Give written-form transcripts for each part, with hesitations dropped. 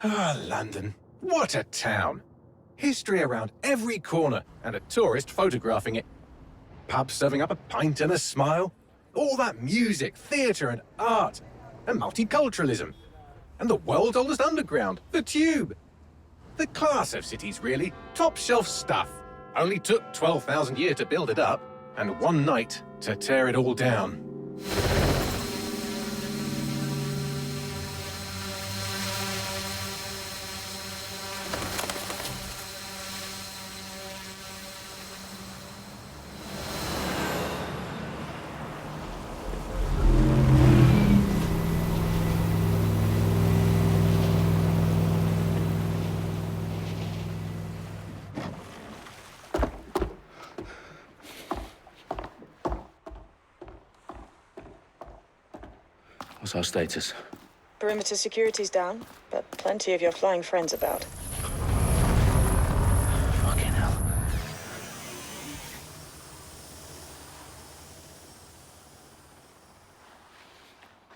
Ah, London. What a town. History around every corner, and a tourist photographing it. Pubs serving up a pint and a smile. All that music, theatre and art, and multiculturalism. And the world's oldest underground, the Tube. The class of cities, really. Top shelf stuff. Only took 12,000 years to build it up, and one night to tear it all down. What's our status? Perimeter security's down, but plenty of your flying friends about. Fucking hell.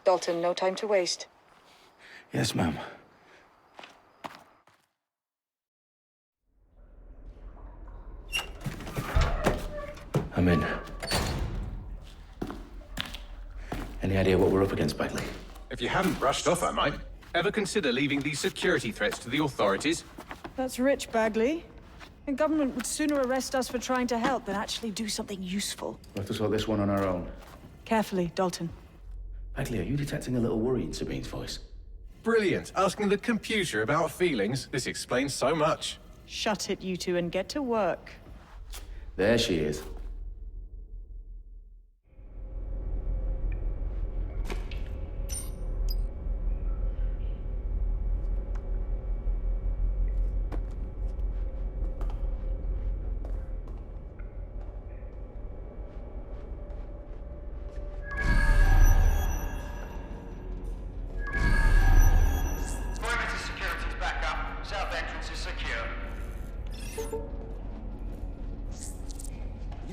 Dalton, no time to waste. Yes, ma'am. I'm in. Any idea what we're up against, Bagley? If you haven't brushed off, I might. Ever consider leaving these security threats to the authorities? That's rich, Bagley. The government would sooner arrest us for trying to help than actually do something useful. We'll have to sort this one on our own. Carefully, Dalton. Bagley, are you detecting a little worry in Sabine's voice? Brilliant. Asking the computer about feelings. This explains so much. Shut it, you two, and get to work. There she is.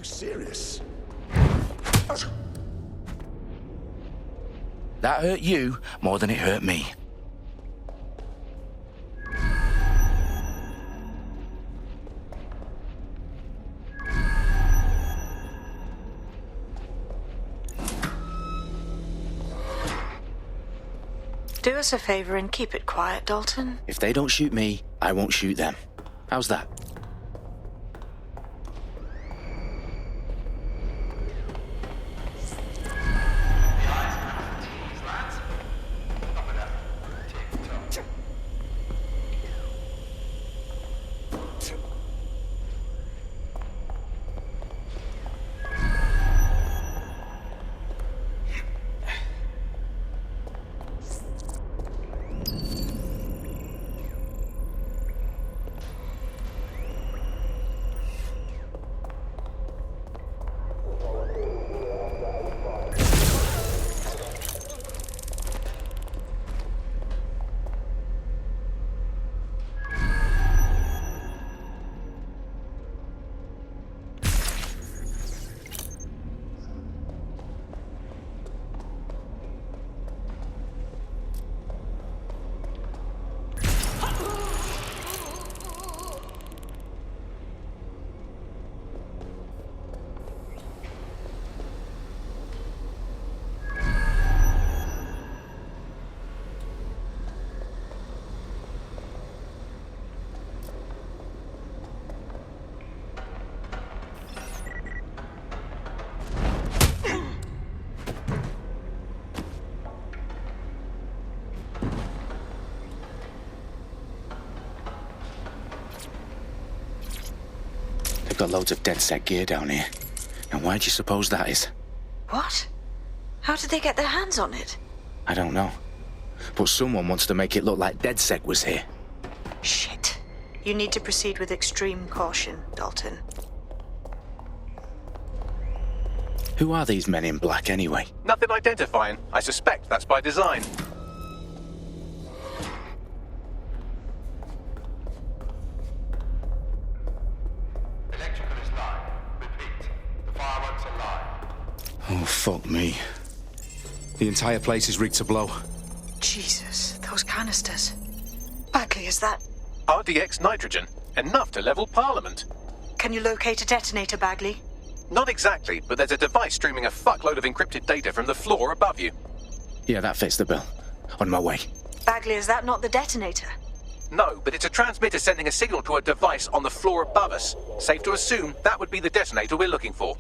Serious? That hurt you more than it hurt me. Do us a favor and keep it quiet, Dalton. If they don't shoot me, I won't shoot them. How's that? They've got loads of dead-set gear down here. And why do you suppose that is? What? How did they get their hands on it? I don't know. But someone wants to make it look like DedSec was here. Shit. You need to proceed with extreme caution, Dalton. Who are these men in black anyway? Nothing identifying. I suspect that's by design. Electrical is live. Repeat. The fireworks are live. Oh, fuck me. The entire place is rigged to blow. Jesus, those canisters. Bagley, is that... RDX nitrogen, enough to level Parliament. Can you locate a detonator, Bagley? Not exactly, but there's a device streaming a fuckload of encrypted data from the floor above you. Yeah, that fits the bill. On my way. Bagley, is that not the detonator? No, but it's a transmitter sending a signal to a device on the floor above us. Safe to assume that would be the detonator we're looking for.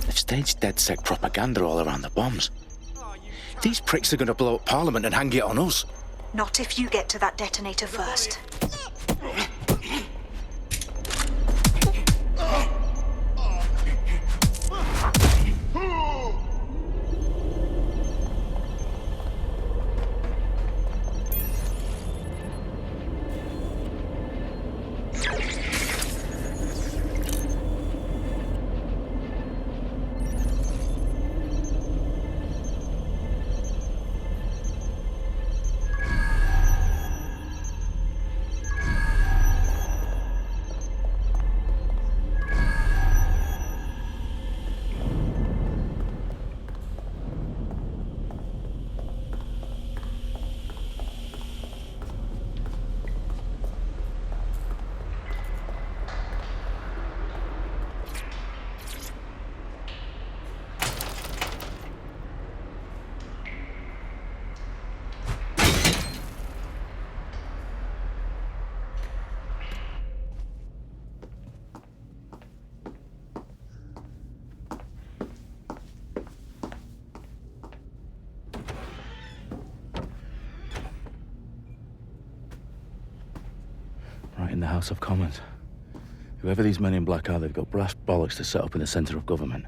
They've staged DedSec propaganda all around the bombs. These pricks are going to blow up Parliament and hang it on us. Not if you get to that detonator first. Right in the House of Commons. Whoever these men in black are, they've got brass bollocks to set up in the centre of government.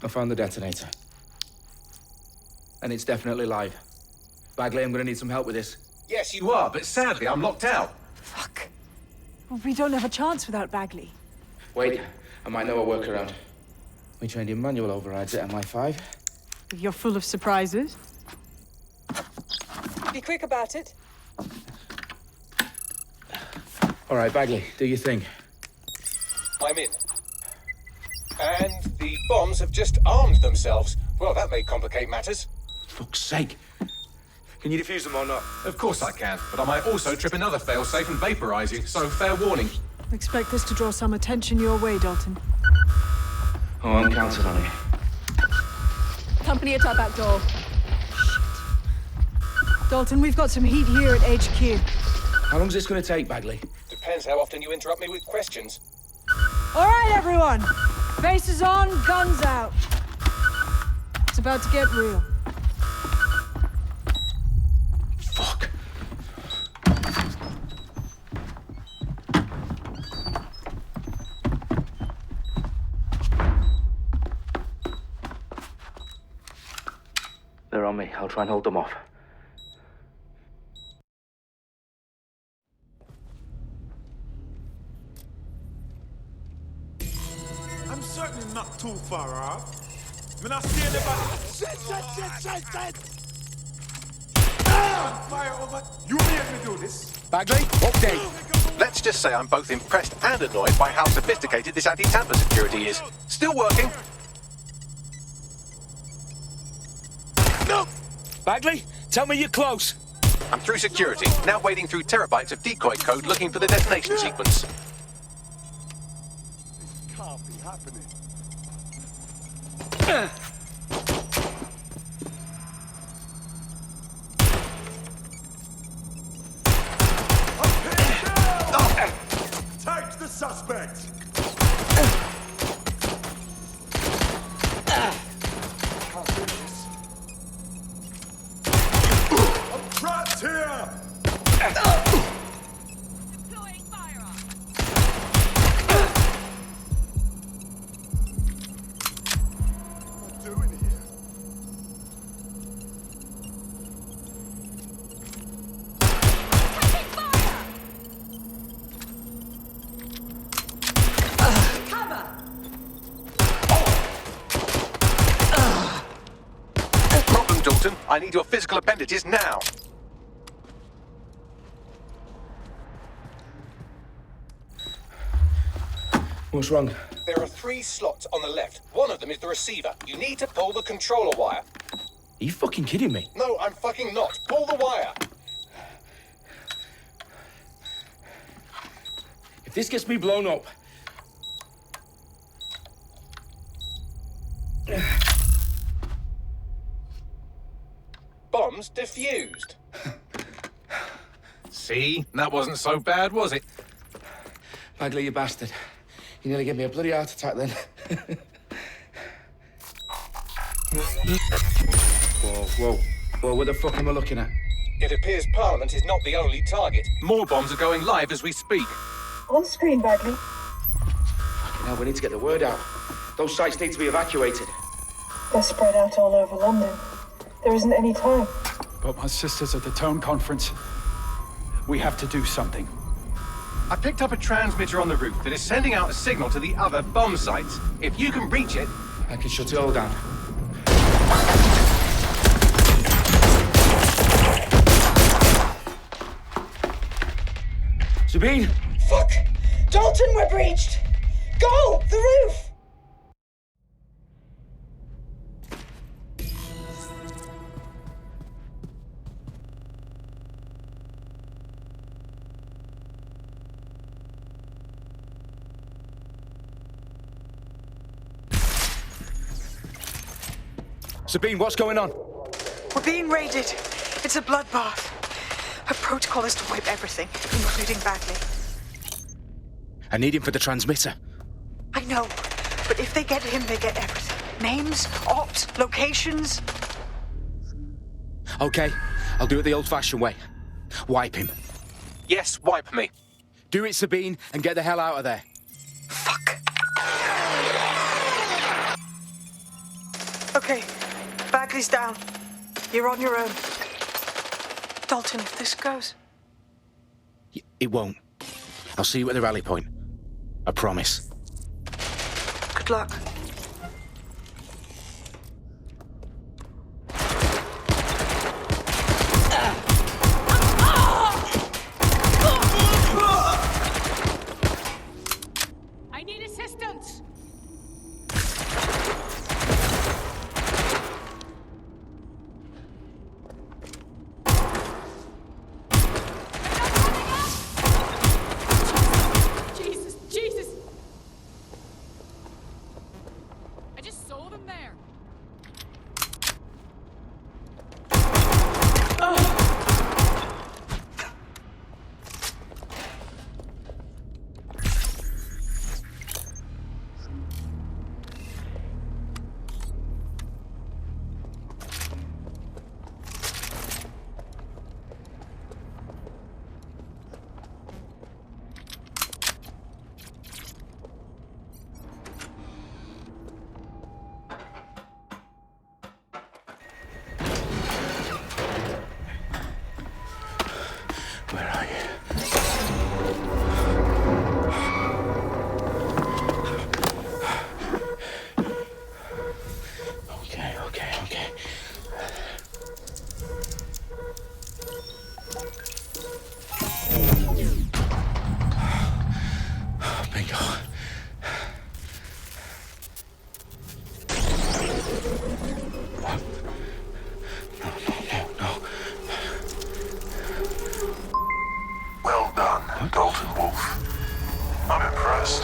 I found the detonator. And it's definitely live. Bagley, I'm gonna need some help with this. Yes, you are, but sadly I'm locked out. Fuck. We don't have a chance without Bagley. Wait, I might know a workaround. We trained in manual overrides at MI5. You're full of surprises. Be quick about it. All right, Bagley, do your thing. I'm in. And the bombs have just armed themselves. Well, that may complicate matters. Fuck's sake. Can you defuse them or not? Of course I can, but I might also trip another failsafe and vaporize you, so fair warning. Expect this to draw some attention your way, Dalton. Oh, I'm counting on it. Company at our back door. Shit. Dalton, we've got some heat here at HQ. How long's this gonna take, Bagley? Depends how often you interrupt me with questions. All right, everyone. Faces on, guns out. It's about to get real. Fuck. They're on me. I'll try and hold them off. I'm certainly not too far off. When I see anybody... Shit! Ah! Fire over... You made me do this. Bagley, update. Let's just say I'm both impressed and annoyed by how sophisticated this anti-tamper security is. Still working. No! Bagley, tell me you're close. I'm through security, now wading through terabytes of decoy code looking for the detonation sequence. This can't be happening. Take the suspect! Can't do this. Dalton, I need your physical appendages now. What's wrong? There are 3 slots on the left. One of them is the receiver. You need to pull the controller wire. Are you fucking kidding me? No, I'm fucking not. Pull the wire. If this gets me blown up... Bombs defused. See? That wasn't so bad, was it? Bagley, you bastard. You nearly gave me a bloody heart attack then. Whoa, what the fuck am I looking at? It appears Parliament is not the only target. More bombs are going live as we speak. On screen, Bagley. Now we need to get the word out. Those sites need to be evacuated. They're spread out all over London. There isn't any time. But my sister's at the town conference. We have to do something. I picked up a transmitter on the roof that is sending out a signal to the other bomb sites. If you can reach it... I can shut it all down. Sabine! Fuck! Dalton, we're breached! Go! The roof! Sabine, what's going on? We're being raided. It's a bloodbath. Her protocol is to wipe everything, including Bagley. I need him for the transmitter. I know, but if they get him, they get everything. Names, ops, locations. Okay, I'll do it the old-fashioned way. Wipe him. Yes, wipe me. Do it, Sabine, and get the hell out of there. Fuck. Okay, Bagley's down. You're on your own. Dalton, if this goes... It won't. I'll see you at the rally point. I promise. Good luck. I need assistance! Jesus! I just saw them there. Where are you? Okay. Bingo. No. Well done, Dalton Wolf. I'm impressed.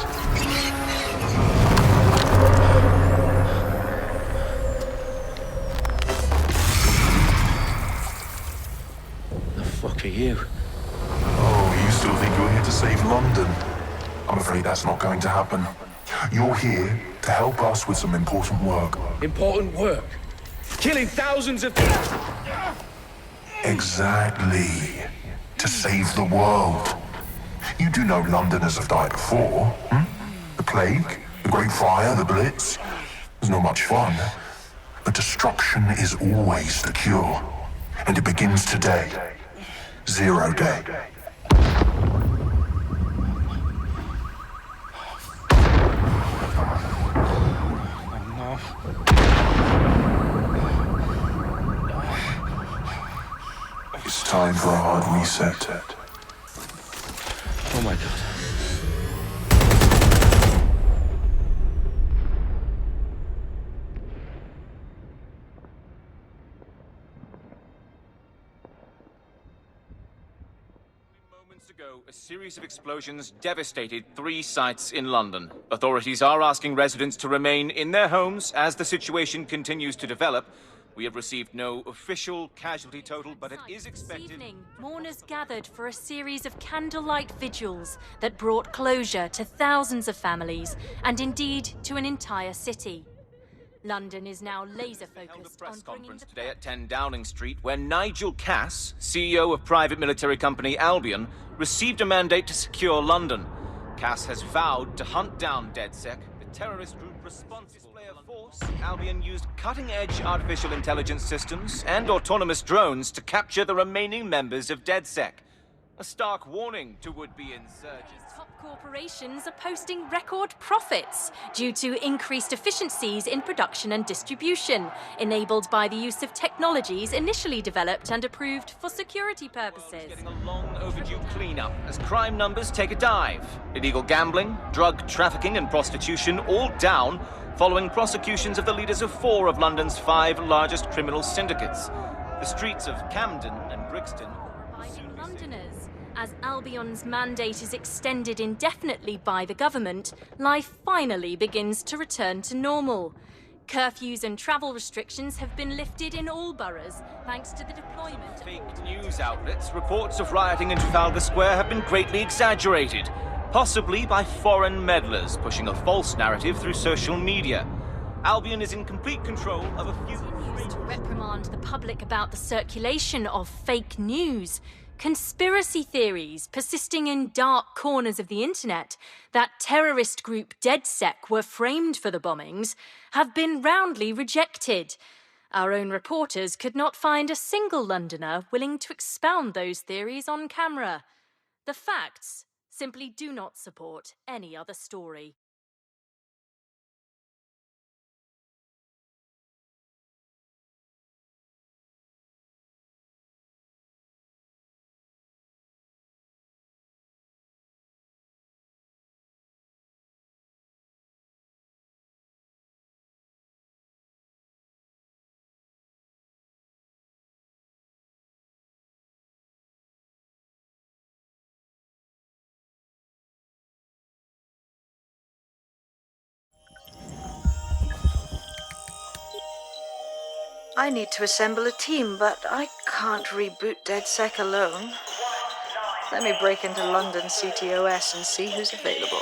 The fuck are you? Oh, you still think you're here to save London? I'm afraid that's not going to happen. You're here to help us with some important work. Important work? Killing thousands of... Exactly. To save the world. You do know Londoners have died before, hmm? The plague, the Great Fire, the Blitz. It's not much fun. But destruction is always the cure. And it begins today. 0 day. Oh, no. time for a hard reset. Oh my god. Moments ago, a series of explosions devastated 3 sites in London. Authorities are asking residents to remain in their homes as the situation continues to develop. We have received no official casualty total, but it is expected... This evening, mourners gathered for a series of candlelight vigils that brought closure to thousands of families, and indeed to an entire city. London is now laser-focused on conference today at 10 Downing Street, where Nigel Cass, CEO of private military company Albion, received a mandate to secure London. Cass has vowed to hunt down DedSec, the terrorist group responsible for force. Albion used cutting-edge artificial intelligence systems and autonomous drones to capture the remaining members of DedSec. A stark warning to would-be insurgents. Top corporations are posting record profits due to increased efficiencies in production and distribution, enabled by the use of technologies initially developed and approved for security purposes. Getting a long overdue cleanup as crime numbers take a dive. Illegal gambling, drug trafficking and prostitution all down following prosecutions of the leaders of 4 of London's 5 largest criminal syndicates. The streets of Camden and Brixton Londoners. As Albion's mandate is extended indefinitely by the government, life finally begins to return to normal. Curfews and travel restrictions have been lifted in all boroughs, thanks to the deployment... Fake news outlets, reports of rioting in Trafalgar Square have been greatly exaggerated, possibly by foreign meddlers pushing a false narrative through social media. Albion is in complete control of a few... to reprimand the public about the circulation of fake news. Conspiracy theories persisting in dark corners of the internet that terrorist group DedSec were framed for the bombings have been roundly rejected. Our own reporters could not find a single Londoner willing to expound those theories on camera. The facts simply do not support any other story. I need to assemble a team, but I can't reboot DedSec alone. Let me break into London CTOS and see who's available.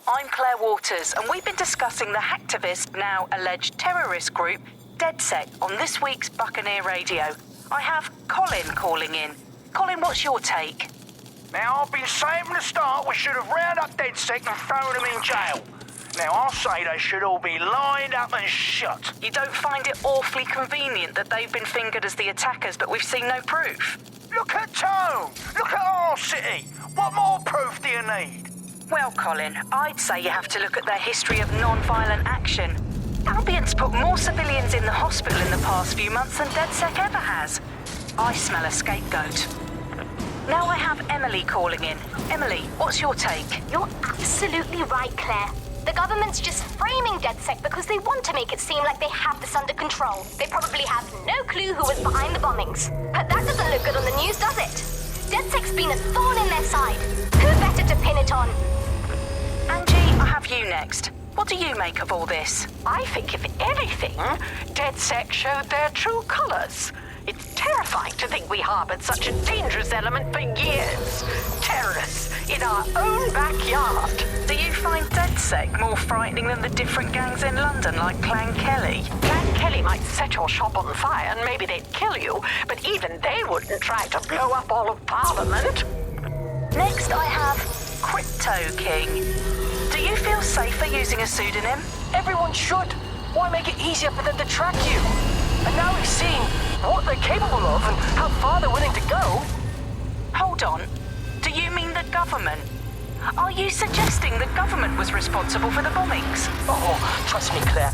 I'm Claire Waters, and we've been discussing the hacktivist, now alleged terrorist group, DedSec, on this week's Buccaneer Radio. I have Colin calling in. Colin, what's your take? Now, I've been saying from the start we should have rounded up DedSec and thrown them in jail. Now, I'll say they should all be lined up and shot. You don't find it awfully convenient that they've been fingered as the attackers, but we've seen no proof? Look at Tone! Look at our city! What more proof do you need? Well, Colin, I'd say you have to look at their history of non-violent action. Albion's put more civilians in the hospital in the past few months than DedSec ever has. I smell a scapegoat. Now I have Emily calling in. Emily, what's your take? You're absolutely right, Claire. The government's just framing DedSec because they want to make it seem like they have this under control. They probably have no clue who was behind the bombings. But that doesn't look good on the news, does it? DedSec's been a thorn in their side. Who better to pin it on? Angie, I have you next. What do you make of all this? I think, if anything, DedSec showed their true colours. It's terrifying to think we harboured such a dangerous element for years. Terrorists in our own backyard. Do you find DedSec more frightening than the different gangs in London, like Clan Kelly? Clan Kelly might set your shop on fire and maybe they'd kill you, but even they wouldn't try to blow up all of Parliament. Next I have Crypto King. Do you feel safer using a pseudonym? Everyone should. Why make it easier for them to track you? And now we've seen what they're capable of and how far they're willing to go. Hold on. Do you mean the government? Are you suggesting the government was responsible for the bombings? Oh, trust me, Claire.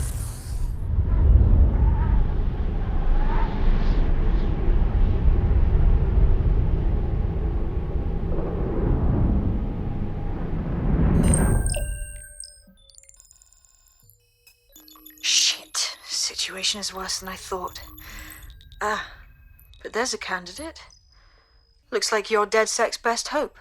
Shit. Situation is worse than I thought. But there's a candidate. Looks like you're DedSec's best hope.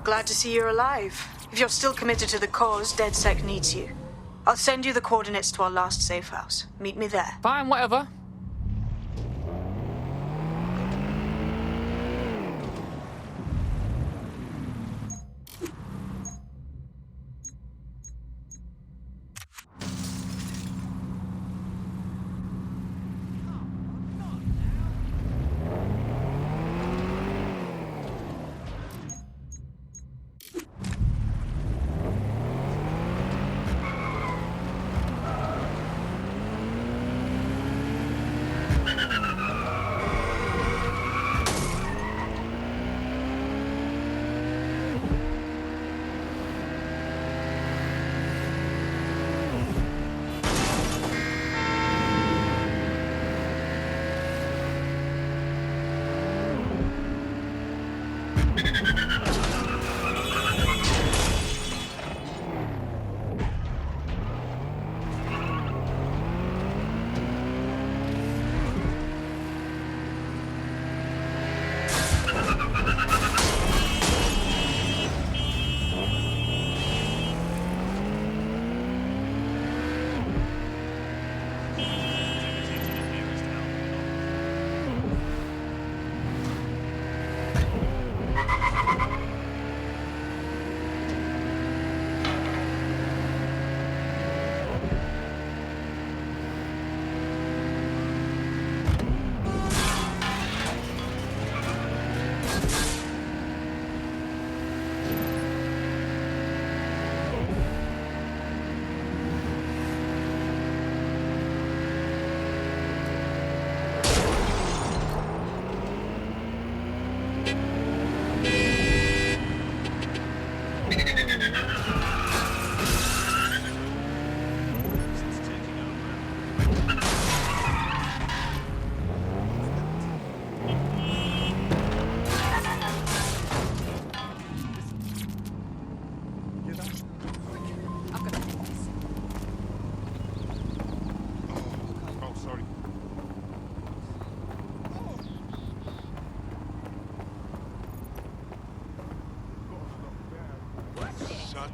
Glad to see you're alive. If you're still committed to the cause, DedSec needs you. I'll send you the coordinates to our last safe house. Meet me there. Fine, whatever.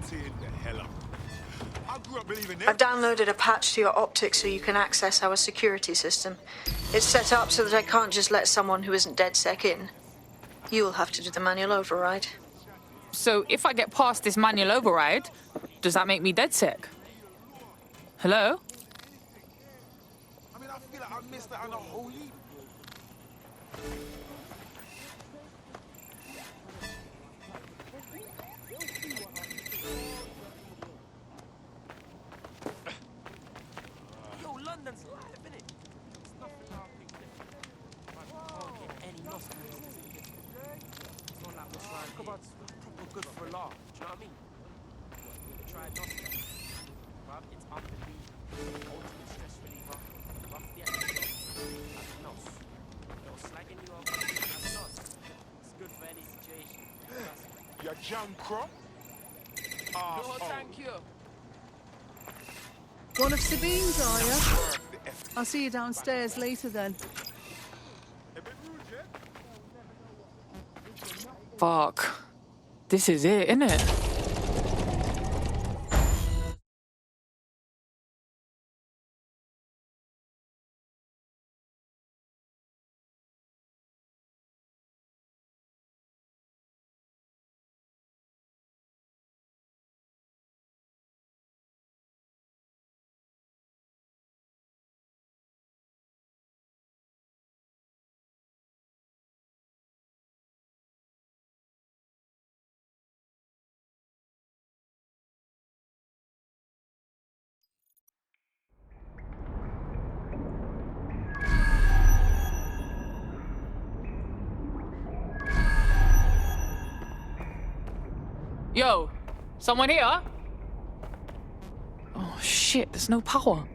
tearing the hell up. I grew up believing I've downloaded a patch to your optics so you can access our security system. It's set up so that I can't just let someone who isn't DedSec in. You'll have to do the manual override. So if I get past this manual override, does that make me DedSec? Hello? I mean, I feel like I missed out on a whole heap. Yo, London's live, innit? It's nothing like I can't get any loss. It's not like we're trying proper good for a laugh. Do you know what I mean? Try nothing. Bruv, it's unbelievable. Ultimate stress reliever. Rough the action. That's nos. They'll slagging you off. That's nos. It's good for any situation. You jam crop? No, thank you. One of Sabine's, are you? I'll see you downstairs later then. Fuck. This is it, innit? Yo, someone here? Oh shit, there's no power.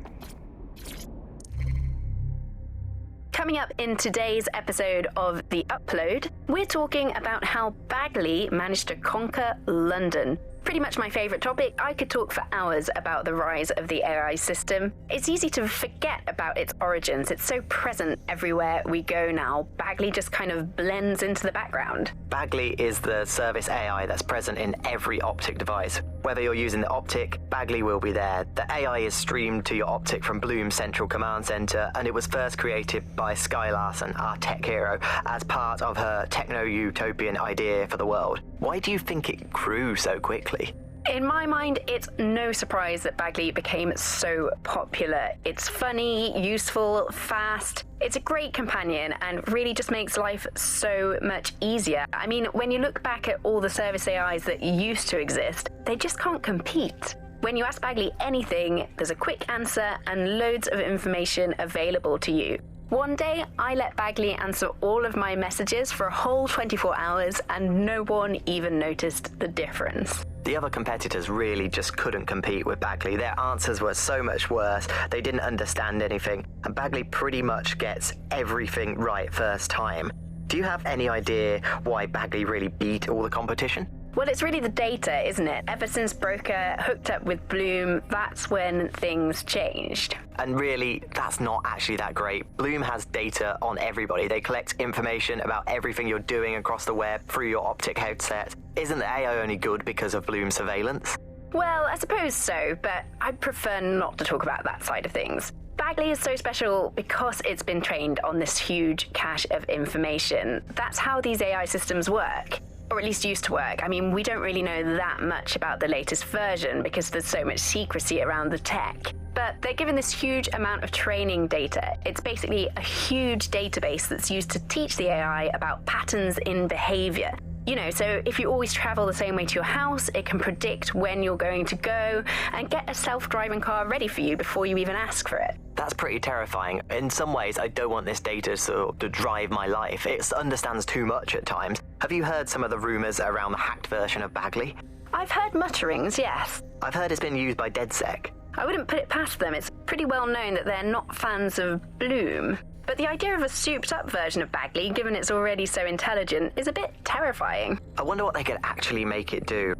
Coming up in today's episode of The Upload, we're talking about how Bagley managed to conquer London. Pretty much my favourite topic. I could talk for hours about the rise of the AI system. It's easy to forget about its origins. It's so present everywhere we go now. Bagley just kind of blends into the background. Bagley is the service AI that's present in every optic device. Whether you're using the optic, Bagley will be there. The AI is streamed to your optic from Bloom's central command center, and it was first created by Sky Larson, our tech hero, as part of her techno-utopian idea for the world. Why do you think it grew so quickly? In my mind, it's no surprise that Bagley became so popular. It's funny, useful, fast. It's a great companion and really just makes life so much easier. I mean, when you look back at all the service AIs that used to exist, they just can't compete. When you ask Bagley anything, there's a quick answer and loads of information available to you. One day, I let Bagley answer all of my messages for a whole 24 hours and no one even noticed the difference. The other competitors really just couldn't compete with Bagley. Their answers were so much worse, they didn't understand anything, and Bagley pretty much gets everything right first time. Do you have any idea why Bagley really beat all the competition? Well, it's really the data, isn't it? Ever since Broker hooked up with Bloom, that's when things changed. And really, that's not actually that great. Bloom has data on everybody. They collect information about everything you're doing across the web through your optic headset. Isn't the AI only good because of Bloom's surveillance? Well, I suppose so, but I'd prefer not to talk about that side of things. Bagley is so special because it's been trained on this huge cache of information. That's how these AI systems work. Or at least used to work. I mean, we don't really know that much about the latest version because there's so much secrecy around the tech. But they're given this huge amount of training data. It's basically a huge database that's used to teach the AI about patterns in behavior. You know, so if you always travel the same way to your house, it can predict when you're going to go and get a self-driving car ready for you before you even ask for it. That's pretty terrifying. In some ways, I don't want this data to drive my life. It understands too much at times. Have you heard some of the rumors around the hacked version of Bagley? I've heard mutterings, yes. I've heard it's been used by DedSec. I wouldn't put it past them. It's pretty well known that they're not fans of Bloom. But the idea of a souped-up version of Bagley, given it's already so intelligent, is a bit terrifying. I wonder what they could actually make it do.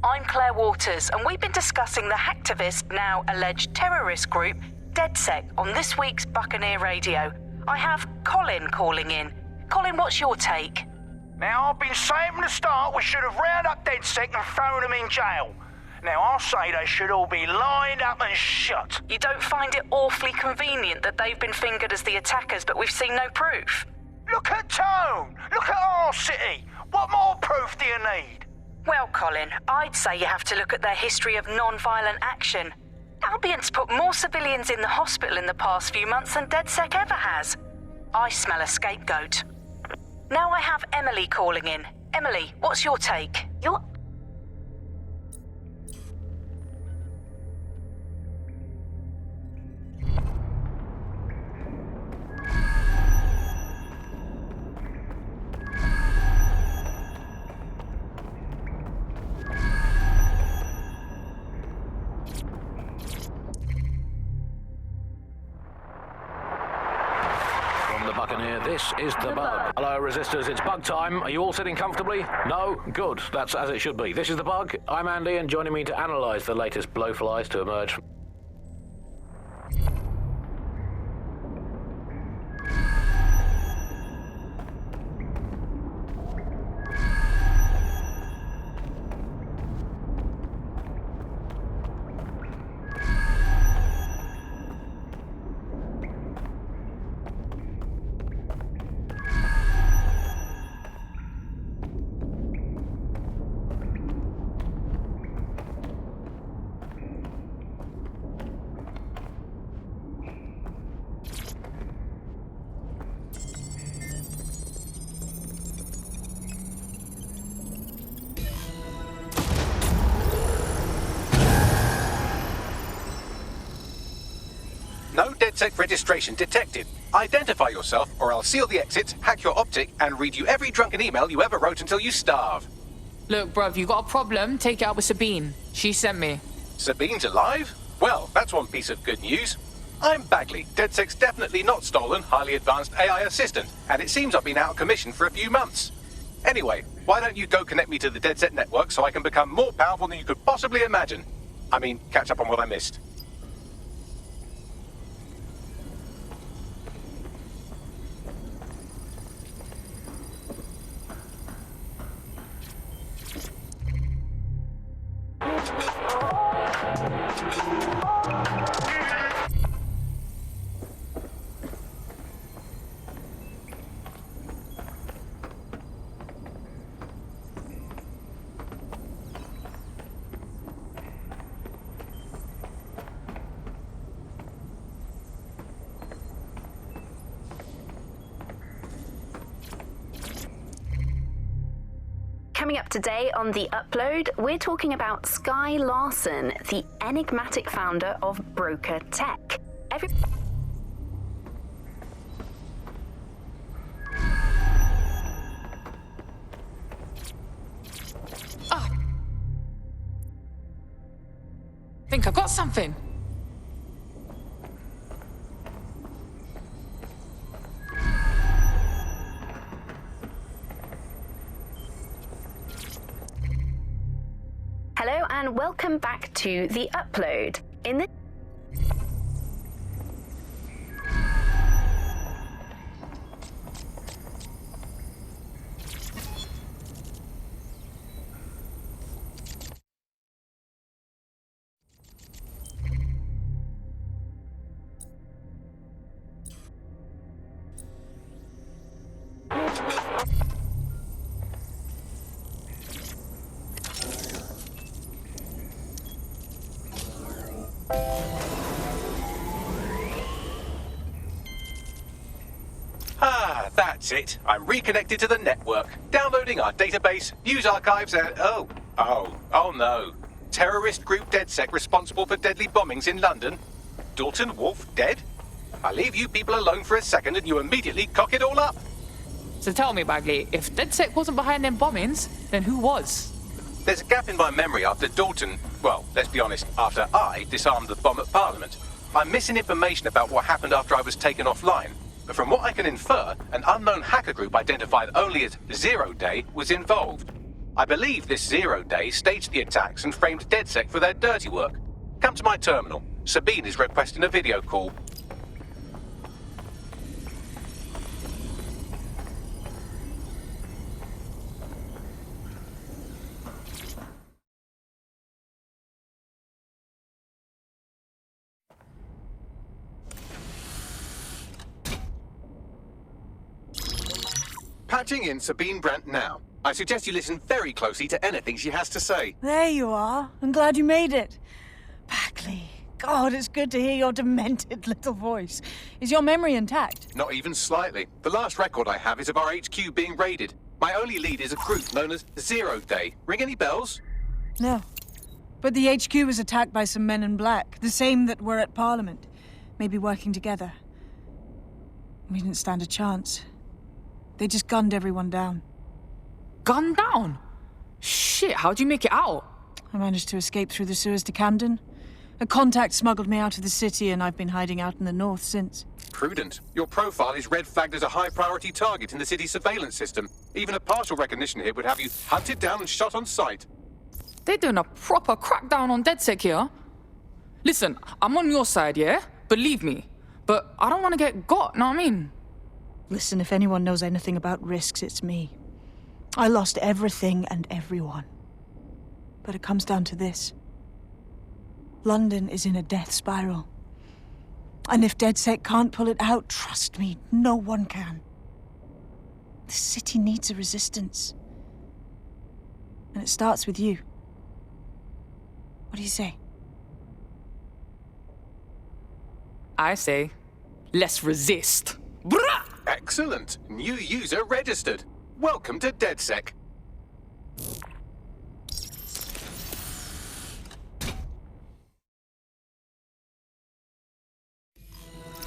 I'm Claire Waters, and we've been discussing the hacktivist, now alleged terrorist group, DedSec on this week's Buccaneer Radio. I have Colin calling in. Colin, what's your take? Now, I've been saying from the start we should have rounded up DedSec and thrown them in jail. Now, I'll say they should all be lined up and shot. You don't find it awfully convenient that they've been fingered as the attackers, but we've seen no proof? Look at Tone! Look at our city! What more proof do you need? Well, Colin, I'd say you have to look at their history of non-violent action. Albion's put more civilians in the hospital in the past few months than DedSec ever has. I smell a scapegoat. Now I have Emily calling in. Emily, what's your take? This is the Bug. Hello, Resistors, it's Bug time. Are you all sitting comfortably? No? Good. That's as it should be. This is the Bug. I'm Andy, and joining me to analyse the latest blowflies to emerge from... No DedSec registration detected. Identify yourself, or I'll seal the exits, hack your optic, and read you every drunken email you ever wrote until you starve. Look, bruv, you got a problem? Take it out with Sabine. She sent me. Sabine's alive? Well, that's one piece of good news. I'm Bagley, DedSec's definitely not stolen, highly advanced AI assistant, and it seems I've been out of commission for a few months. Anyway, why don't you go connect me to the DedSec network so I can become more powerful than you could possibly imagine? I mean, catch up on what I missed. Coming up today on The Upload, we're talking about Sky Larson, the enigmatic founder of Broker Tech. I think I got something. Hello and welcome back to The Upload. In this That's it. I'm reconnected to the network, downloading our database, news archives, and oh no. Terrorist group DedSec responsible for deadly bombings in London. Dalton Wolf dead? I leave you people alone for a second and you immediately cock it all up. So tell me, Bagley, if DedSec wasn't behind them bombings, then who was? There's a gap in my memory after Dalton, well, let's be honest, after I disarmed the bomb at Parliament. I'm missing information about what happened after I was taken offline. But from what I can infer, an unknown hacker group identified only as Zero Day was involved. I believe this Zero Day staged the attacks and framed DedSec for their dirty work. Come to my terminal. Sabine is requesting a video call. Patching in Sabine Brandt now. I suggest you listen very closely to anything she has to say. There you are. I'm glad you made it. Bagley. God, it's good to hear your demented little voice. Is your memory intact? Not even slightly. The last record I have is of our HQ being raided. My only lead is a group known as Zero Day. Ring any bells? No. But the HQ was attacked by some men in black, the same that were at Parliament. Maybe working together. We didn't stand a chance. They just gunned everyone down. Gunned down? Shit, how'd you make it out? I managed to escape through the sewers to Camden. A contact smuggled me out of the city, and I've been hiding out in the north since. Prudent. Your profile is red flagged as a high-priority target in the city's surveillance system. Even a partial recognition hit would have you hunted down and shot on sight. They're doing a proper crackdown on DedSec here. Listen, I'm on your side, yeah? Believe me. But I don't want to get got, know what I mean? Listen, if anyone knows anything about risks, it's me. I lost everything and everyone. But it comes down to this. London is in a death spiral. And if DedSec can't pull it out, trust me, no one can. The city needs a resistance. And it starts with you. What do you say? I say, let's resist. Brah! Excellent. New user registered. Welcome to DedSec.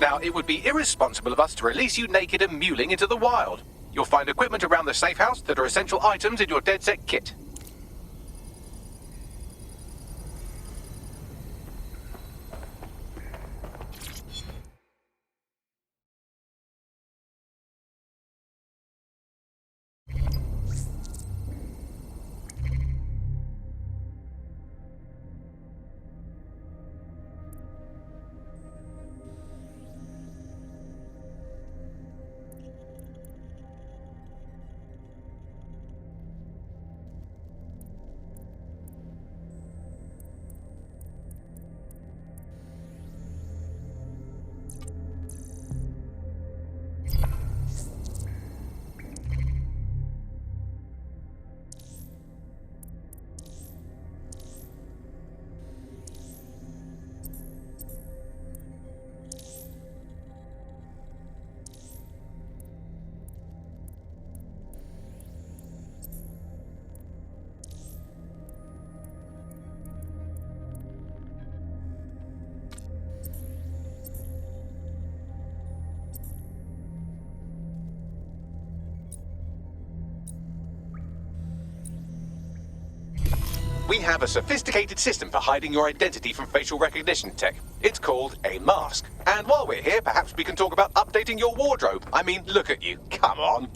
Now, it would be irresponsible of us to release you naked and mewling into the wild. You'll find equipment around the safe house that are essential items in your DedSec kit. We have a sophisticated system for hiding your identity from facial recognition tech. It's called a mask. And while we're here, perhaps we can talk about updating your wardrobe. I mean, look at you. Come on.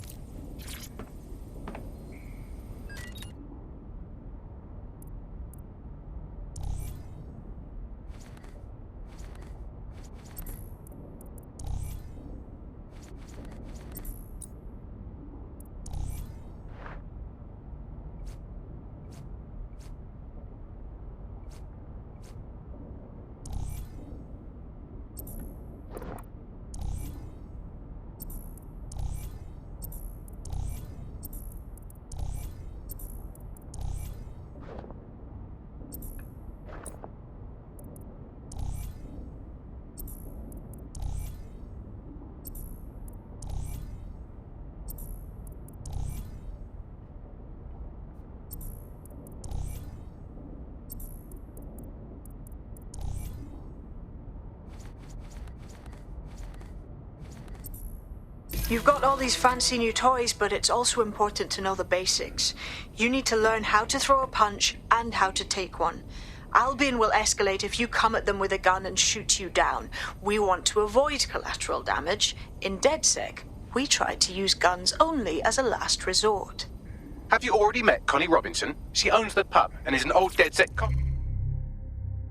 You've got all these fancy new toys, but it's also important to know the basics. You need to learn how to throw a punch and how to take one. Albion will escalate if you come at them with a gun and shoot you down. We want to avoid collateral damage. In DedSec, we try to use guns only as a last resort. Have you already met Connie Robinson? She owns the pub and is an old DedSec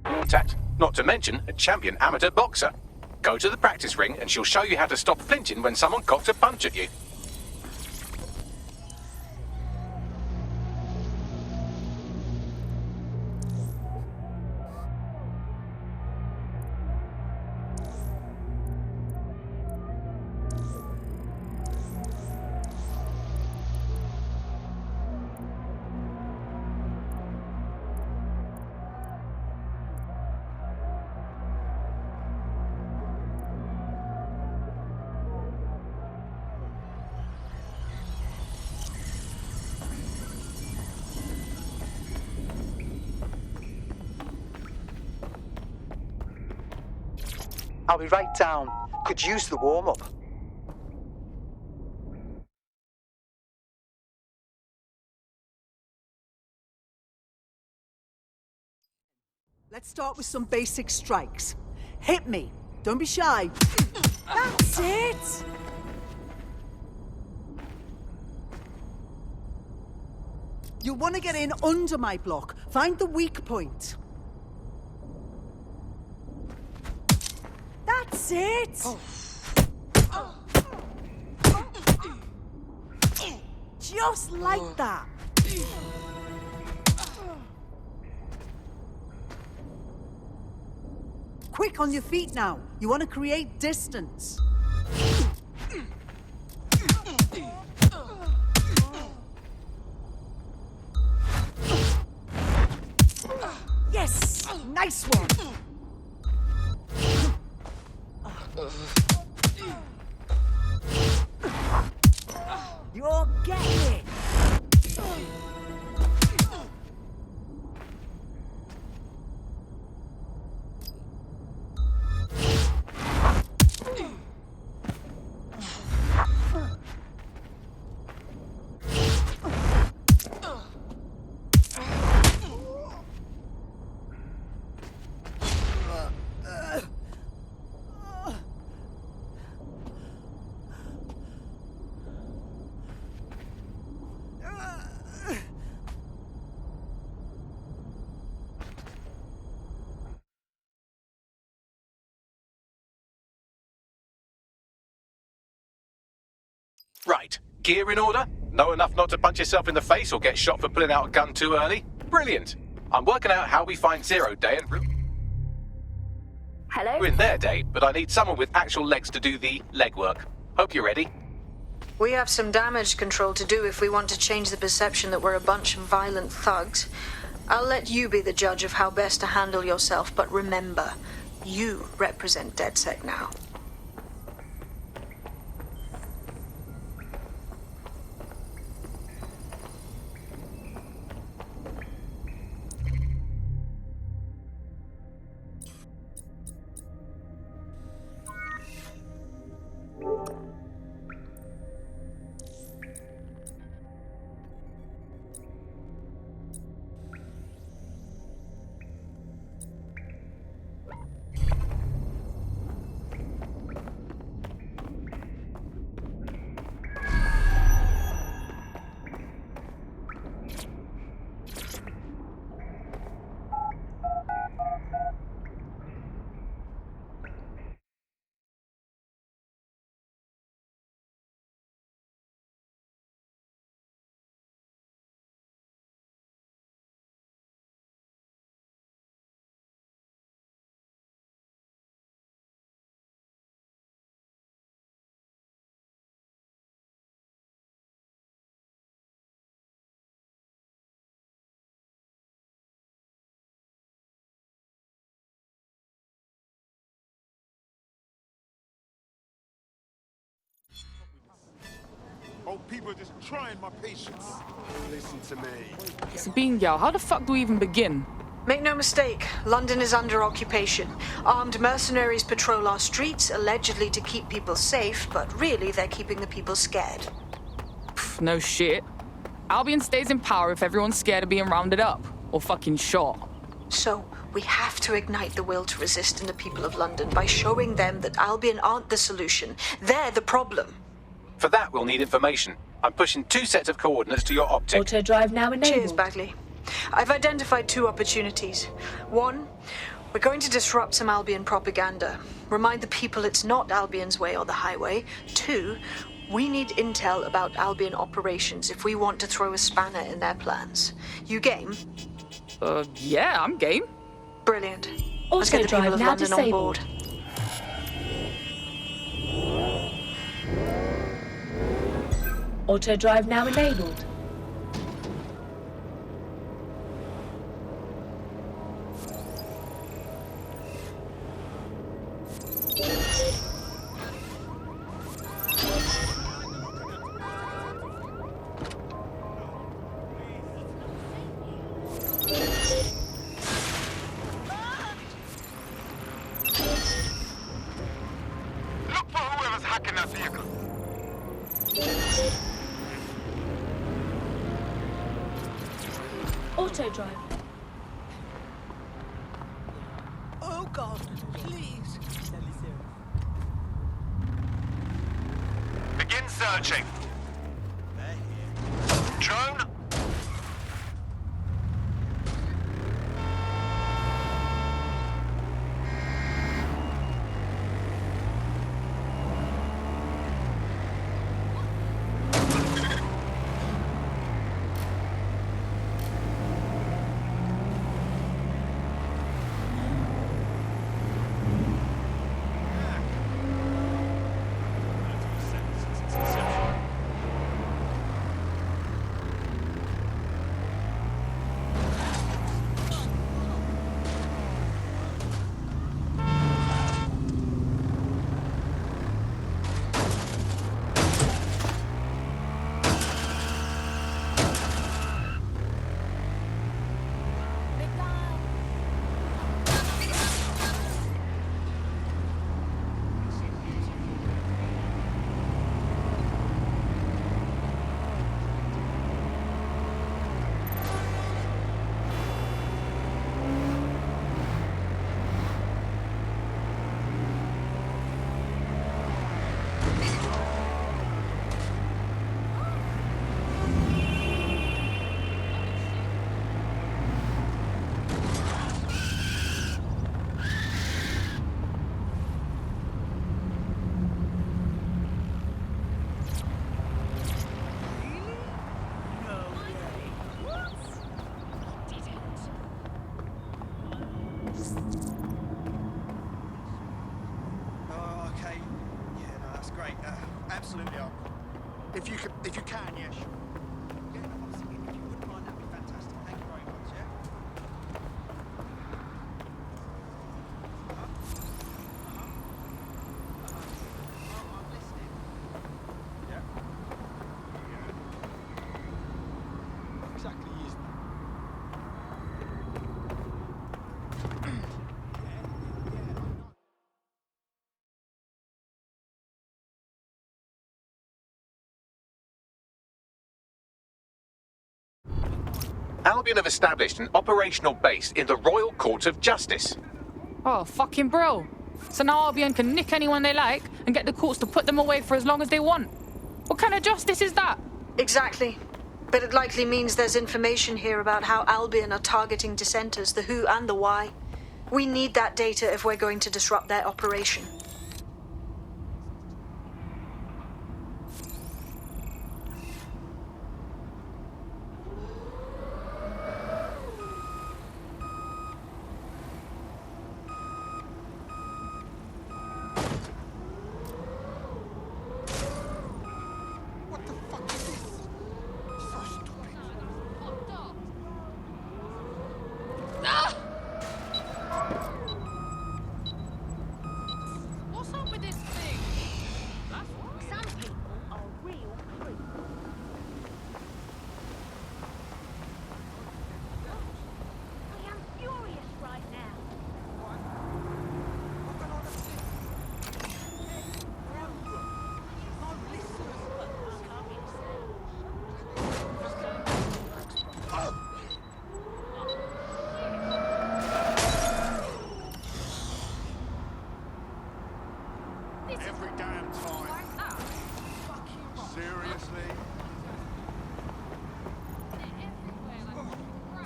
contact. Not to mention a champion amateur boxer. Go to the practice ring and she'll show you how to stop flinching when someone cocks a punch at you. I'll be right down. Could use the warm-up. Let's start with some basic strikes. Hit me. Don't be shy. That's it! You'll want to get in under my block. Find the weak point. That's it! Just like that. Quick on your feet now. You want to create distance. Yes! Nice one! You're getting it! Right, gear in order? Know enough not to punch yourself in the face or get shot for pulling out a gun too early? Brilliant! I'm working out how we find Zero Day and Hello? ruin their day, but I need someone with actual legs to do the legwork. Hope you're ready. We have some damage control to do if we want to change the perception that we're a bunch of violent thugs. I'll let you be the judge of how best to handle yourself, but remember, you represent DedSec now. Old people are just trying my patience. Listen to me. Sabine, gal, how the fuck do we even begin? Make no mistake, London is under occupation. Armed mercenaries patrol our streets, allegedly to keep people safe, but really they're keeping the people scared. Pff, no shit. Albion stays in power if everyone's scared of being rounded up, or fucking shot. So, we have to ignite the will to resist in the people of London by showing them that Albion aren't the solution. They're the problem. For that, we'll need information. I'm pushing 2 sets of coordinates to your optic. Auto drive now enabled. Cheers, Bagley. I've identified 2 opportunities. One, We're going to disrupt some Albion propaganda. Remind the people it's not Albion's way or the highway. 2, we need intel about Albion operations if we want to throw a spanner in their plans. You game? Yeah, I'm game. Brilliant. Let's get the people of London on board. Auto drive now enabled. Look for whoever's hacking that vehicle. Auto drive. Oh God, please. Begin searching. Drone. Absolutely. If you can, yes. Yeah, obviously, if you wouldn't mind, that'd be fantastic. Thank you very much, yeah? I'm listening. Yeah. Exactly, isn't it? Albion have established an operational base in the Royal Court of Justice. Oh, fucking bro. So now Albion can nick anyone they like and get the courts to put them away for as long as they want. What kind of justice is that? Exactly. But it likely means there's information here about how Albion are targeting dissenters, the who and the why. We need that data if we're going to disrupt their operation. Every damn time. Seriously?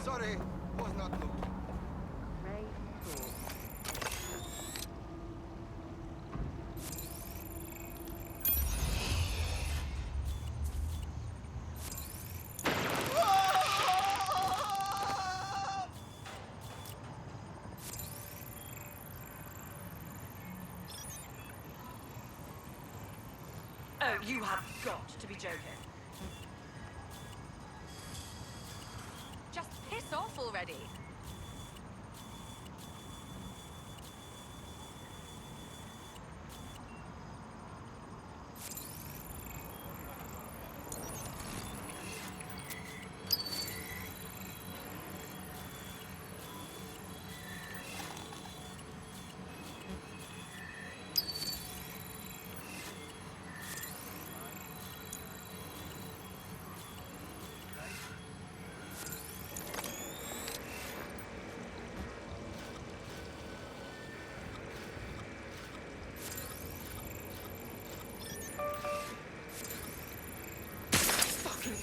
Sorry, was not looking. Great thought. You have got to be joking. Just piss off already.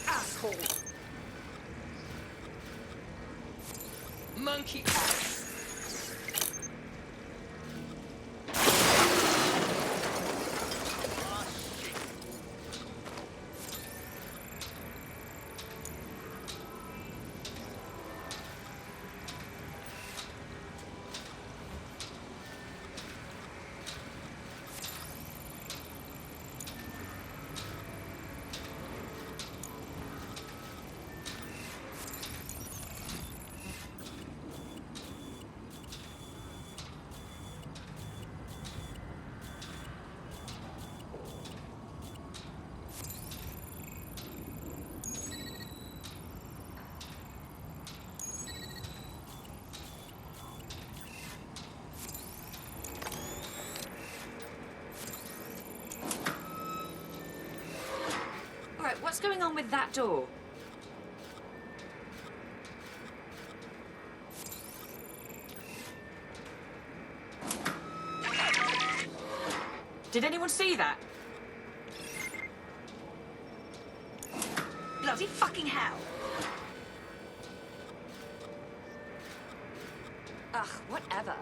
Asshole! Monkey ass! Alright, what's going on with that door? Did anyone see that? Bloody fucking hell! Ugh, whatever.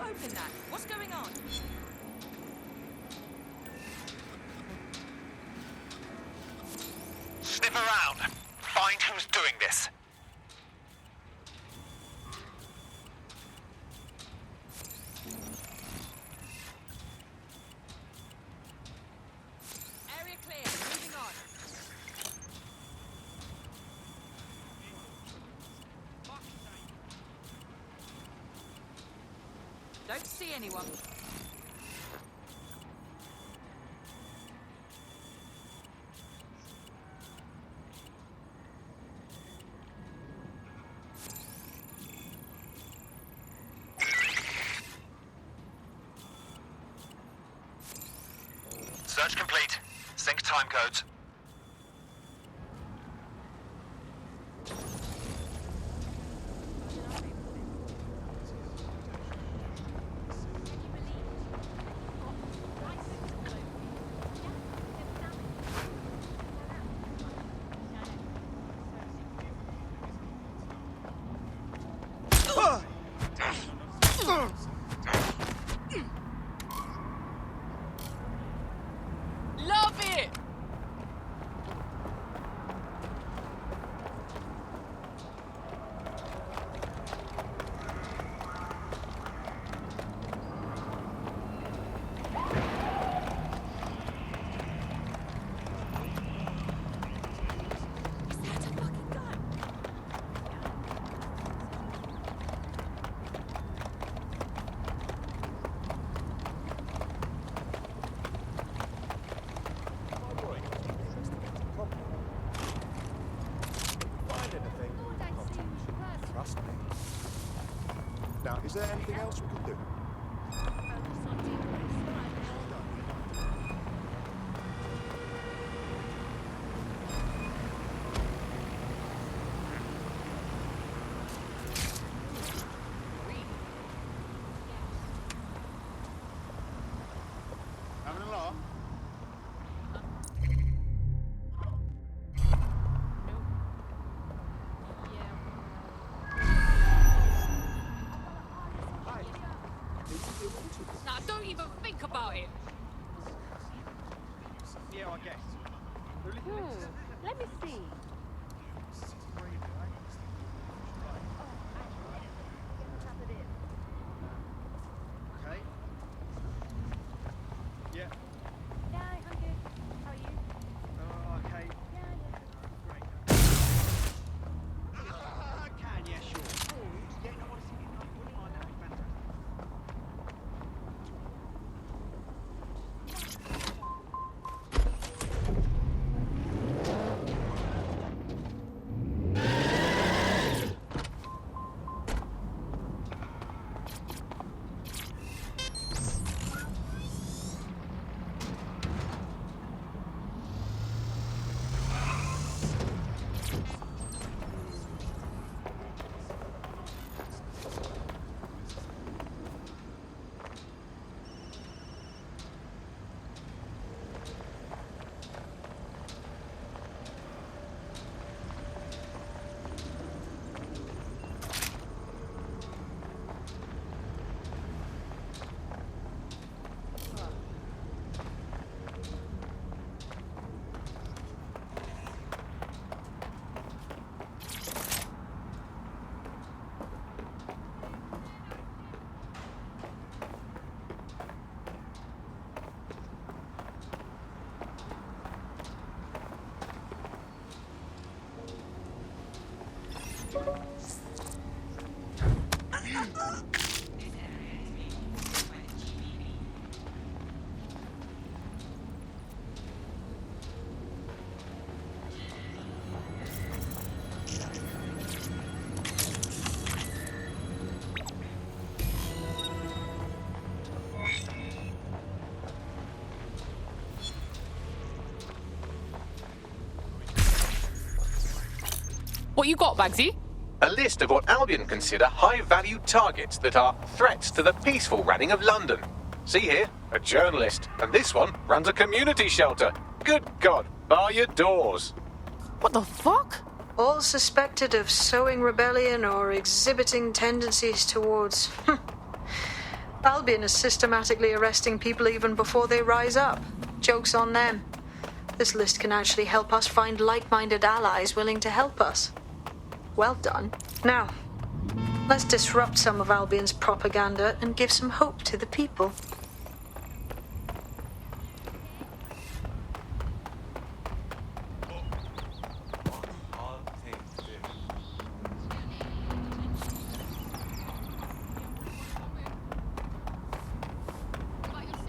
Open that. What's going on? Sniff around. Find who's doing this. Area clear. Moving on. Don't see anyone. Search complete. Sync time codes. Love it! Is there anything else we can do? Having a laugh? Nah, don't even think about it. Yeah, I guess. Let me see. Okay. Yeah. Yeah, I'm good. How are you? Okay. Great. Can, yeah, sure. Yeah, no, honestly, I wouldn't mind, that'd be fantastic. What you got, Bagsy? A list of what Albion consider high-value targets that are threats to the peaceful running of London. See here, a journalist, and this one runs a community shelter. Good God, bar your doors. What the fuck? All suspected of sowing rebellion or exhibiting tendencies towards... Albion is systematically arresting people even before they rise up. Joke's on them. This list can actually help us find like-minded allies willing to help us. Well done. Now, let's disrupt some of Albion's propaganda and give some hope to the people.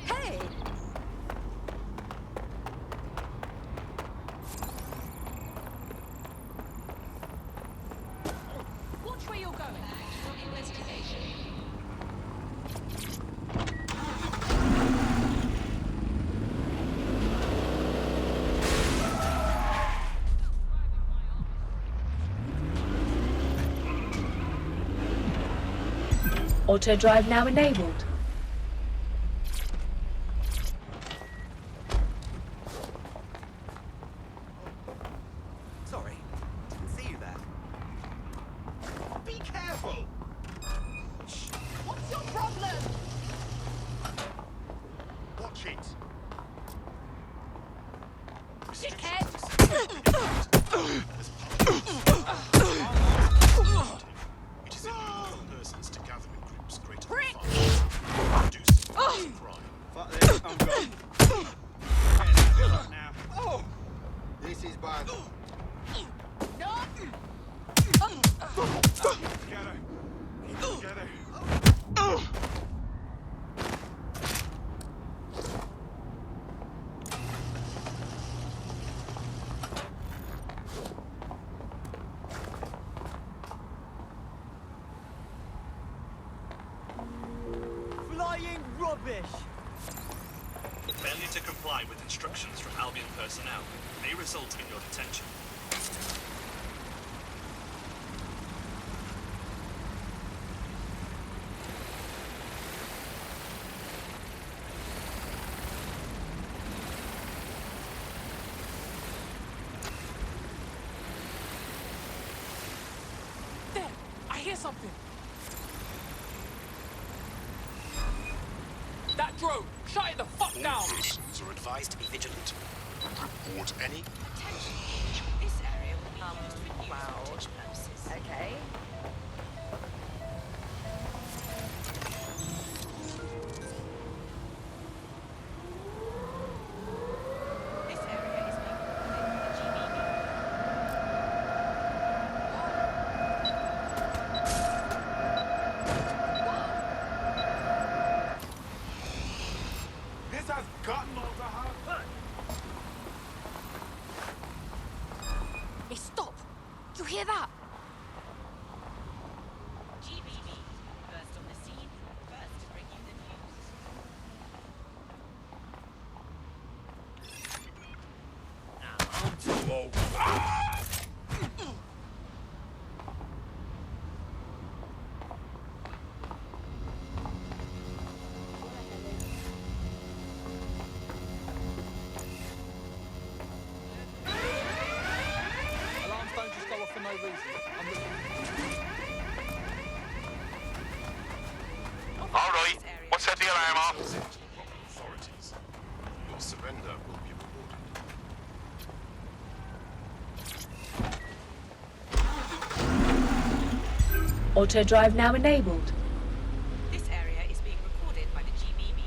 Hey! Watch where you're going. Investigation. Auto drive now enabled. Sorry, didn't see you there. Be careful! Shh. What's your problem? Watch it. It is illegal for persons to gather in groups greater than 5. Do some crime. Fuck this, I'm gone. Get now. Oh! This is bad. Get her. Flying rubbish! Failure to comply with instructions from Albion personnel may result in your detention. There! I hear something! That drone! Shut it the fuck down! Citizens are advised to be vigilant. Report any. This area will be used for news footage purposes. Okay. This area is being recorded by the GBB. This has gotten over her foot. Hey, stop! You hear that? GBB, first on the scene, first to bring you the news. I'm too old. Alarms don't just go off for no reason. I'm looking. All right, what's set the alarm off? Authorities. Your surrender will be rewarded. Auto drive now enabled. This area is being recorded by the GBB.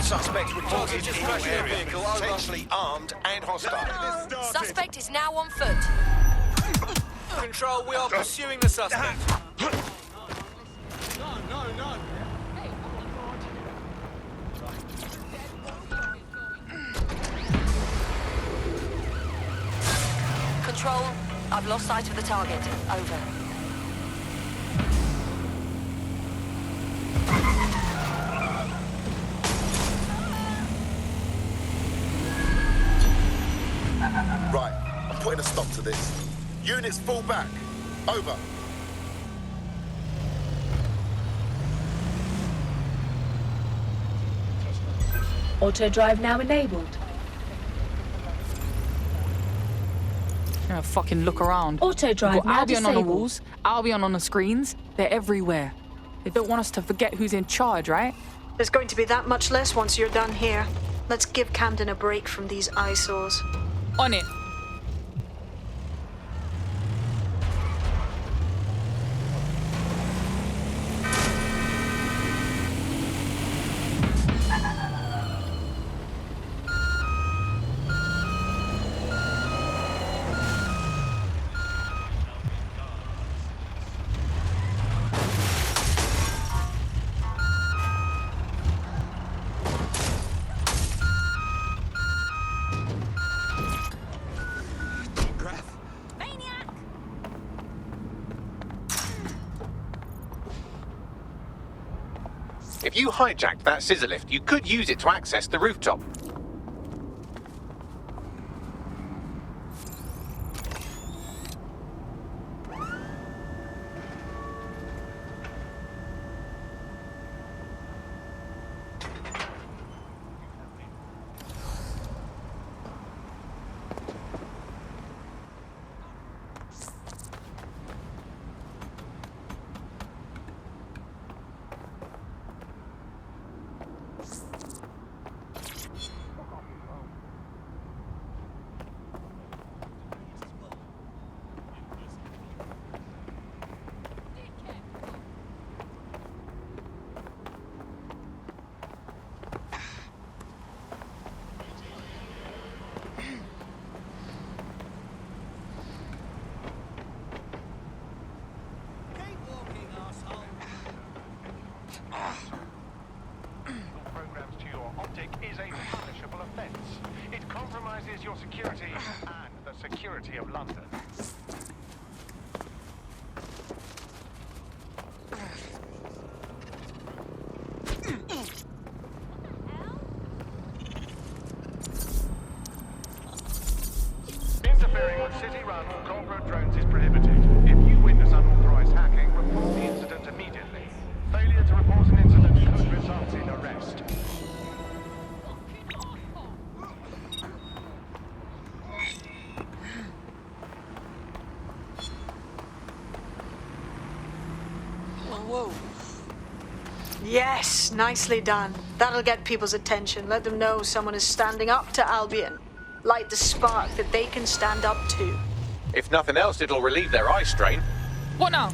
Suspect reported in your area, potentially armed and hostile. Suspect is now on foot. Control, we are pursuing the suspect. No. Control, I've lost sight of the target. Over. Right, I'm putting a stop to this. Units fall back. Over. Auto drive now enabled. Yeah, fucking look around. Auto We've drive got now Albion on the disabled. walls, Albion on the screens. They're everywhere. They don't want us to forget who's in charge, right? There's going to be that much less once you're done here. Let's give Camden a break from these eyesores. On it. If you hijacked that scissor lift, you could use it to access the rooftop. jeopardizes your security and the security of London. Interfering with city-run or corporate drones is prohibited. If you witness unauthorized hacking, report the incident immediately. Failure to report an incident could result in arrest. Whoa. Yes, nicely done. That'll get people's attention. Let them know someone is standing up to Albion. Light the spark that they can stand up to. If nothing else, it'll relieve their eye strain. What now?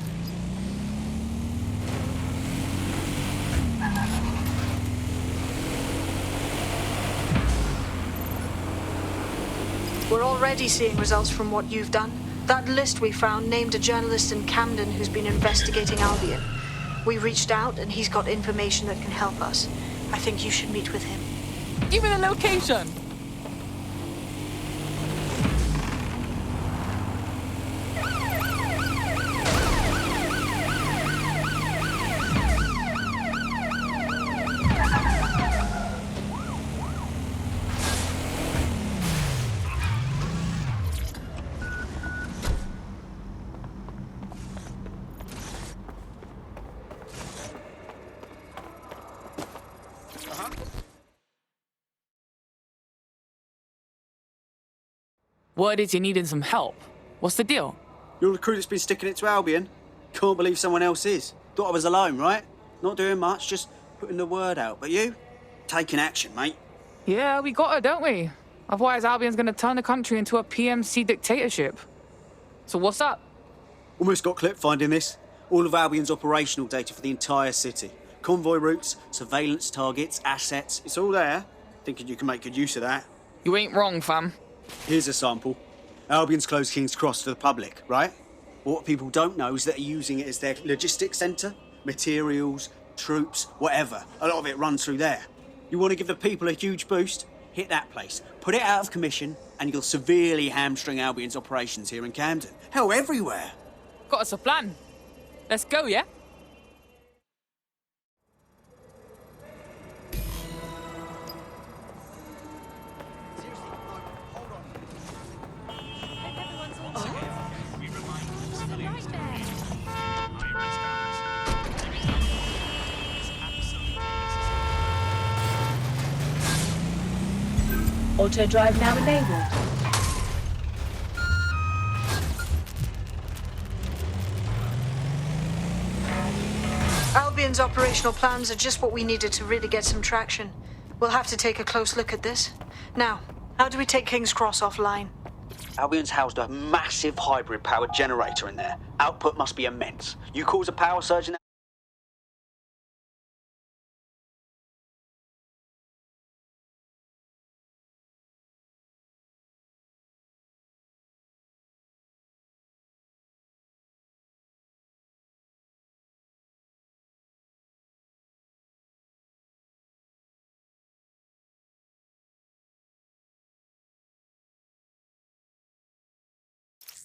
We're already seeing results from what you've done. That list we found named a journalist in Camden who's been investigating Albion. We reached out and he's got information that can help us. I think you should meet with him. Give me the location. Word is you're needing some help. What's the deal? You're the crew that's been sticking it to Albion? Can't believe someone else is. Thought I was alone, right? Not doing much, just putting the word out. But you? Taking action, mate. Yeah, we got her, don't we? Otherwise, Albion's gonna turn the country into a PMC dictatorship. So what's up? Almost got clip finding this. All of Albion's operational data for the entire city. Convoy routes, surveillance targets, assets. It's all there. Thinking you can make good use of that. You ain't wrong, fam. Here's a sample. Albion's closed King's Cross to the public, right? What people don't know is that they're using it as their logistics centre. Materials, troops, whatever. A lot of it runs through there. You want to give the people a huge boost? Hit that place. Put it out of commission, and you'll severely hamstring Albion's operations here in Camden. Hell, everywhere. Got us a plan. Let's go, yeah? Auto drive now enabled. Albion's operational plans are just what we needed to really get some traction. We'll have to take a close look at this. Now, how do we take King's Cross offline? Albion's housed a massive hybrid power generator in there. Output must be immense. You cause a power surge in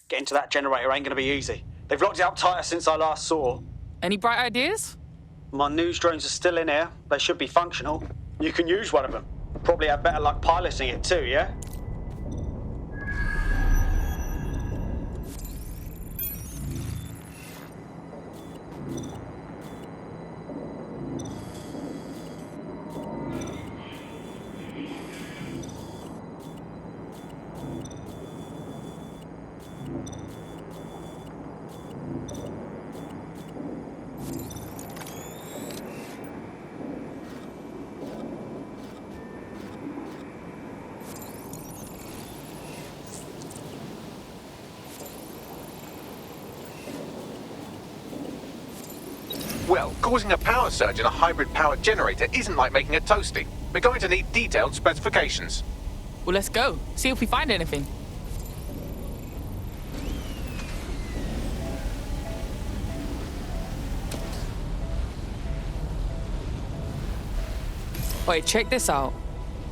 Getting to that generator ain't gonna be easy. They've locked it up tighter since I last saw. Any bright ideas? My news drones are still in here. They should be functional. You can use one of them. Probably have better luck piloting it too, yeah? Well, causing a power surge in a hybrid power generator isn't like making a toasty. We're going to need detailed specifications. Well, let's go. See if we find anything. Wait, check this out.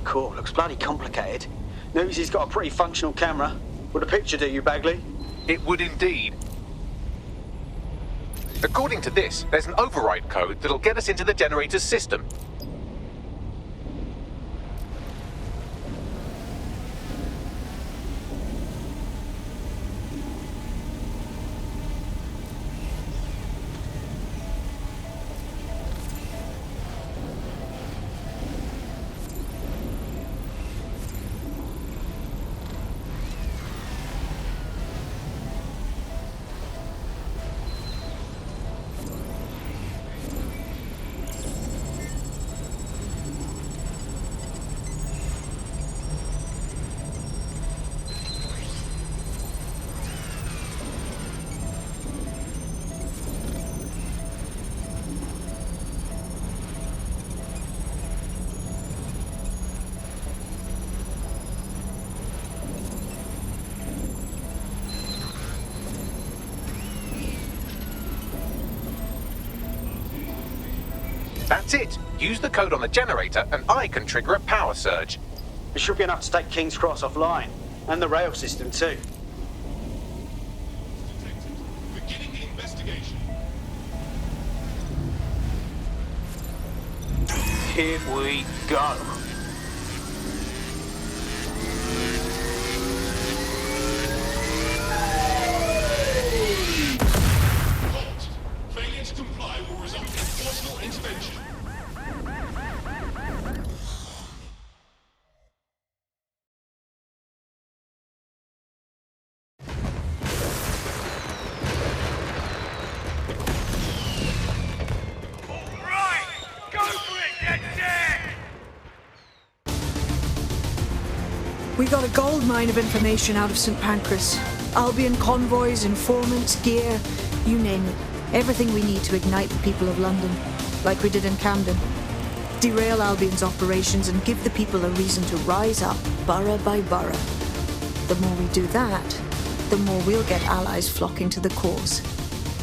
Cool, looks bloody complicated. News he's got a pretty functional camera. Would a picture do you, Bagley? It would indeed. According to this, there's an override code that'll get us into the generator's system. That's it. Use the code on the generator and I can trigger a power surge. It should be enough to take King's Cross offline. And the rail system too. Beginning investigation. Here we go. Failure to comply will result in forcible intervention. We got a gold mine of information out of St. Pancras. Albion convoys, informants, gear, you name it. Everything we need to ignite the people of London, like we did in Camden. Derail Albion's operations and give the people a reason to rise up, borough by borough. The more we do that, the more we'll get allies flocking to the cause.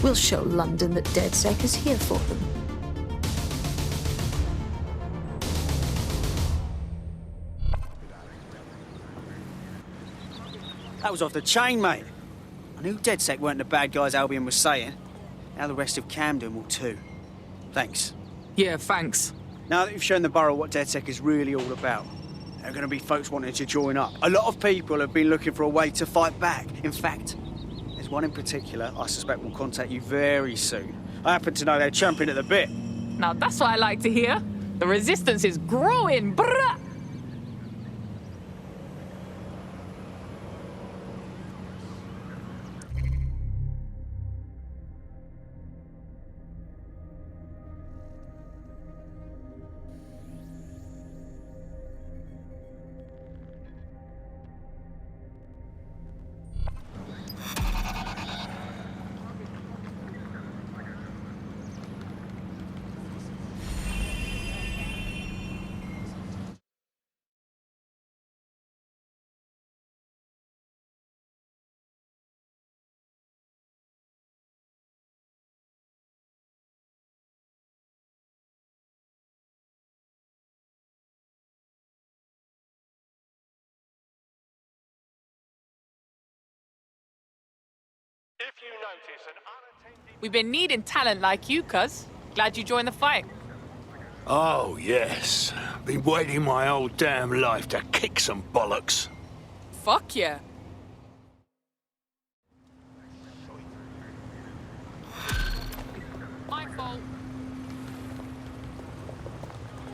We'll show London that DedSec is here for them. That was off the chain, mate. I knew DedSec weren't the bad guys Albion was saying. Now the rest of Camden will too. Thanks. Yeah, thanks. Now that you've shown the borough what DedSec is really all about, there are going to be folks wanting to join up. A lot of people have been looking for a way to fight back. In fact, there's one in particular I suspect will contact you very soon. I happen to know they're champing at the bit. Now that's what I like to hear. The resistance is growing, bruh! If you notice an unattended... We've been needing talent like you, cuz. Glad you joined the fight. Oh, yes. Been waiting my whole damn life to kick some bollocks. Fuck yeah. My fault.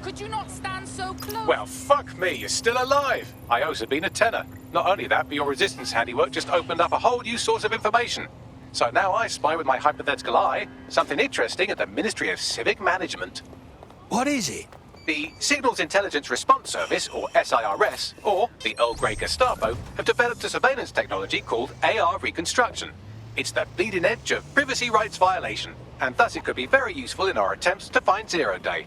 Could you not stand so close? Well, fuck me, you're still alive. I owes have been a tenner. Not only that, but your resistance handiwork just opened up a whole new source of information. So now I spy with my hypothetical eye something interesting at the Ministry of Civic Management. What is it? The Signals Intelligence Response Service, or SIRS, or the Earl Grey Gestapo, have developed a surveillance technology called AR Reconstruction. It's the bleeding edge of privacy rights violation, and thus it could be very useful in our attempts to find Zero Day.